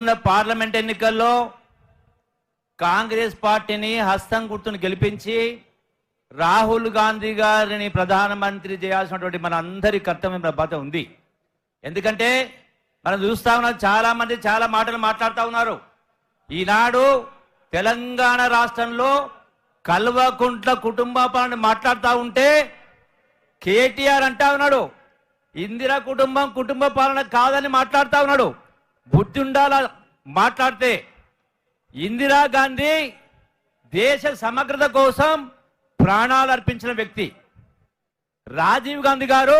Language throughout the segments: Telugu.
పార్లమెంట్ ఎన్నికల్లో కాంగ్రెస్ పార్టీని హస్తం గుర్తును గెలిపించి రాహుల్ గాంధీ గారిని ప్రధానమంత్రి చేయాల్సినటువంటి మన అందరి కర్తవ్యం బాధ్యత ఉంది. ఎందుకంటే మనం చూస్తా ఉన్నాం, చాలా మంది చాలా మాటలు మాట్లాడుతూ ఉన్నారు. ఈనాడు తెలంగాణ రాష్ట్రంలో కల్వకుంట్ల కుటుంబ పాలన మాట్లాడుతూ ఉంటే కేటీఆర్ అంటా ఉన్నాడు ఇందిరా కుటుంబ పాలన కాదని మాట్లాడుతూ ఉన్నాడు. బుద్ధి ఉండాల మాట్లాడితే. ఇందిరాగాంధీ దేశ సమగ్రత కోసం ప్రాణాలు అర్పించిన వ్యక్తి. రాజీవ్ గాంధీ గారు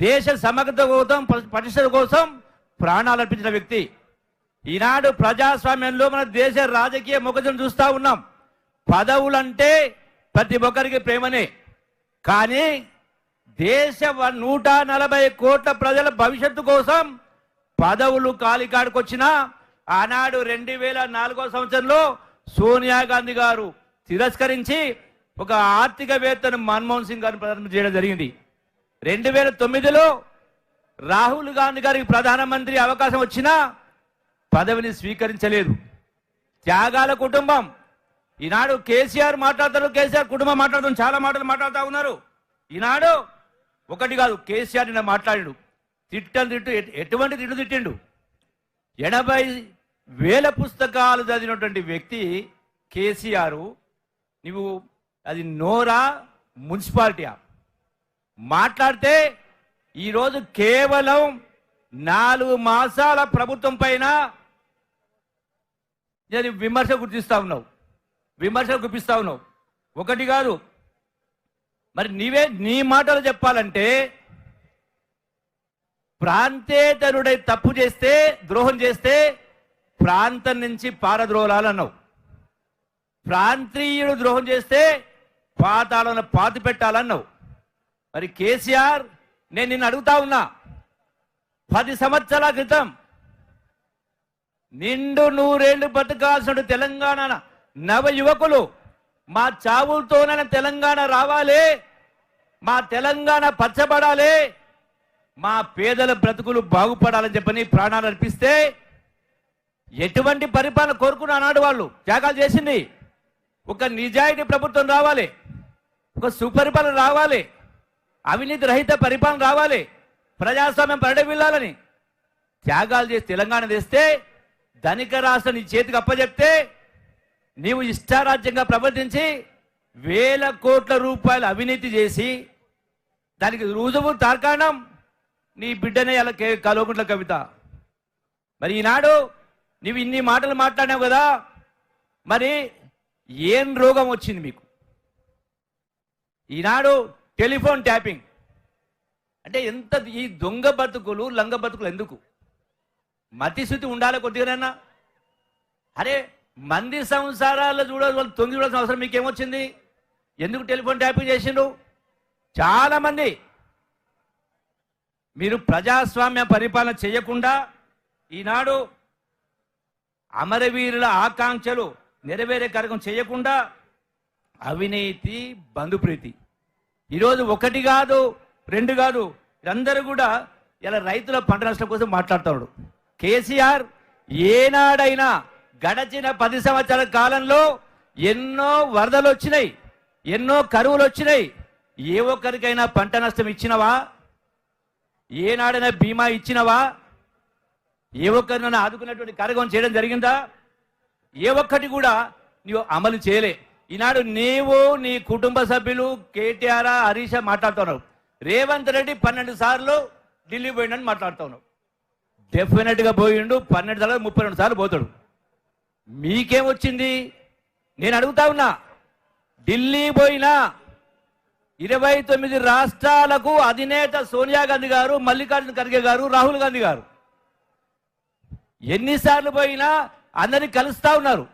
దేశ సమగ్రత కోసం పరిస్థితుల కోసం ప్రాణాలు అర్పించిన వ్యక్తి. ఈనాడు ప్రజాస్వామ్యంలో మన దేశ రాజకీయ ముఖజం చూస్తూ ఉన్నాం. పదవులంటే ప్రతి ఒక్కరికి ప్రేమనే, కానీ దేశ 140 కోట్ల ప్రజల భవిష్యత్తు కోసం పదవులు కాలికాడుకొచ్చిన ఆనాడు 2004వ సంవత్సరంలో సోనియా గాంధీ గారు తిరస్కరించి ఒక ఆర్థికవేత్తను మన్మోహన్ సింగ్ గారిని ప్రధానమంత్రి చేయడం జరిగింది. 2009లో రాహుల్ గాంధీ గారికి ప్రధానమంత్రి అవకాశం వచ్చినా పదవిని స్వీకరించలేదు. త్యాగాల కుటుంబం. ఈనాడు కేసీఆర్ మాట్లాడతారు, కేసీఆర్ కుటుంబం మాట్లాడుతారు, చాలా మాటలు మాట్లాడుతూ ఉన్నారు. ఈనాడు ఒకటి కాదు, కేసీఆర్ నిన్న మాట్లాడాడు. తిట్టు ఎటువంటి తిట్టు తిట్టిండు. 80,000 పుస్తకాలు చదివినటువంటి వ్యక్తి కేసీఆర్. నువ్వు అది నోరా మున్సిపాలిటీయా? మాట్లాడితే ఈరోజు కేవలం 4 మాసాల ప్రభుత్వం పైన విమర్శ గుర్తిస్తా ఉన్నావు. ఒకటి కాదు, మరి నీ మాటలు చెప్పాలంటే ప్రాంతేతరుడై తప్పు చేస్తే, ద్రోహం చేస్తే ప్రాంతం నుంచి పారద్రోలాలన్నావు. ప్రాంతీయుడు ద్రోహం చేస్తే పాతాళన పాతి పెట్టాలన్నావు. మరి కేసీఆర్, నేను నిన్ను అడుగుతా ఉన్నా, 10 సంవత్సరాల క్రితం నిండు 100 ఏళ్లు బతకాల్సిన తెలంగాణ నవ యువకులు మా చావులతోనైనా తెలంగాణ రావాలి, మా తెలంగాణ పచ్చబడాలి, మా పేదల బ్రతుకులు బాగుపడాలని చెప్పని ప్రాణాలు అర్పిస్తే ఎటువంటి పరిపాలన కోరుకున్న ఆనాడు వాళ్ళు త్యాగాలు చేసింది. ఒక నిజాయితీ ప్రభుత్వం రావాలి, ఒక సుపరిపాలన రావాలి, అవినీతి రహిత పరిపాలన రావాలి, ప్రజాస్వామ్యం పరిడవిల్లాలని త్యాగాలు చేసి తెలంగాణ తెస్తే ధనిక రాష్ట్రం నీ చేతికి అప్పచెప్తే నీవు ఇష్టారాజ్యంగా ప్రవర్తించి 1,000 కోట్ల రూపాయలు అవినీతి చేసి దానికి రుజువు తార్కాణం నీ బిడ్డనే అలా కల్వకుంట్ల కవిత. మరి ఈనాడు నీవు ఇన్ని మాటలు మాట్లాడినావు కదా, మరి ఏం రోగం వచ్చింది మీకు? ఈనాడు టెలిఫోన్ ట్యాపింగ్ అంటే ఎంత? ఈ దొంగ బతుకులు లంగ బతుకులు ఎందుకు? మతిశుద్ధి ఉండాలి కొద్దిగానన్నా. అరే మంది సంసారాల్లో వాళ్ళు తొంగి చూడాల్సిన అవసరం మీకేమొచ్చింది? ఎందుకు టెలిఫోన్ ట్యాపింగ్ చేసిండ్రు? చాలా మంది మీరు ప్రజాస్వామ్య పరిపాలన చేయకుండా ఈనాడు అమరవీరుల ఆకాంక్షలు నెరవేరే కార్యక్రమం చేయకుండా అవినీతి, బంధుప్రీతి. ఈరోజు 1 కాదు 2 కాదు, అందరూ కూడా ఇలా రైతుల పంట నష్టం కోసం మాట్లాడుతున్నాడు. కేసీఆర్ ఏనాడైనా గడచిన 10 సంవత్సరాల కాలంలో ఎన్నో వరదలు వచ్చినాయి, ఎన్నో కరువులు వచ్చినాయి, ఏ ఒక్కరికైనా పంట నష్టం ఇచ్చినవా? ఏనాడైనా బీమా ఇచ్చినవా? ఏ ఒక్కరినైనా ఆదుకున్నటువంటి కార్యక్రమం చేయడం జరిగిందా? ఏ ఒక్కటి కూడా నీవు అమలు చేయలే. ఈనాడు నీవు, నీ కుటుంబ సభ్యులు, కేటీఆర్, హరీష్ మాట్లాడుతున్నావు. రేవంత్ రెడ్డి 12 సార్లు ఢిల్లీ పోయిండని మాట్లాడుతున్నావు. డెఫినెట్గా పోయిండు, 12 సార్లు 32 సార్లు పోతాడు. మీకేమొచ్చింది? నేను అడుగుతా ఉన్నా, ఢిల్లీ పోయినా 29 రాష్ట్రాలకు అధినేత సోనియా గాంధీ గారు, మల్లికార్జున ఖర్గే గారు, రాహుల్ గాంధీ గారు ఎన్నిసార్లు పోయినా అందరినీ కలుస్తా ఉన్నారు.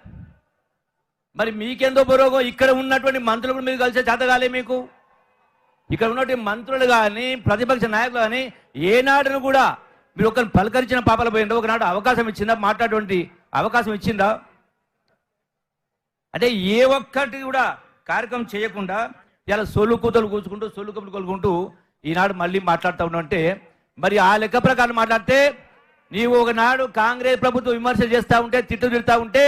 మరి మీకెందో బరోగం? ఇక్కడ ఉన్నటువంటి మంత్రులు కూడా మీరు కలిసే చేతగాలే మీకు? ఇక్కడ ఉన్నటువంటి మంత్రులు కానీ ప్రతిపక్ష నాయకులు కానీ ఏనాడును కూడా మీరు ఒకరిని పలకరించిన పాపలు పోయిందో? ఒకనాడు అవకాశం ఇచ్చిందా? మాట్లాడేటువంటి అవకాశం ఇచ్చిందా? అంటే ఏ ఒక్కటి కూడా కార్యక్రమం చేయకుండా ఇలా సొల్లు కూతలు కూర్చుకుంటూ సొల్లు కబులు కొలుకుంటూ ఈనాడు మళ్ళీ మాట్లాడుతూ ఉన్నాం. అంటే మరి ఆ లెక్క ప్రకారం మాట్లాడితే నీవు ఒకనాడు కాంగ్రెస్ ప్రభుత్వం విమర్శ చేస్తా ఉంటే తిట్టు తిడతా ఉంటే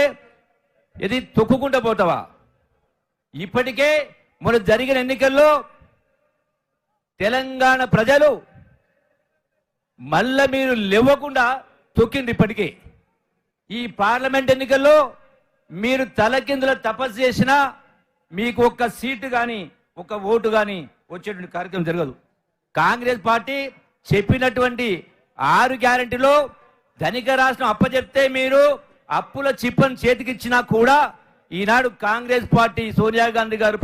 ఇది తొక్కుకుంటూ పోతావా? ఇప్పటికే మొన్న జరిగిన ఎన్నికల్లో తెలంగాణ ప్రజలు మళ్ళా మీరు లేవకుండా తొక్కింది. ఇప్పటికే ఈ పార్లమెంట్ ఎన్నికల్లో మీరు తలకిందుల తపస్సు చేసినా మీకు ఒక్క సీటు కానీ ఒక్క ఓటు కానీ వచ్చేటువంటి కార్యక్రమం జరగదు. కాంగ్రెస్ పార్టీ చెప్పినటువంటి 6 గ్యారెంటీలో ధనిక రాష్ట్రం అప్పచెప్తే మీరు అప్పుల చిప్పని చేతికిచ్చినా కూడా ఈనాడు కాంగ్రెస్ పార్టీ సోనియా గాంధీ గారు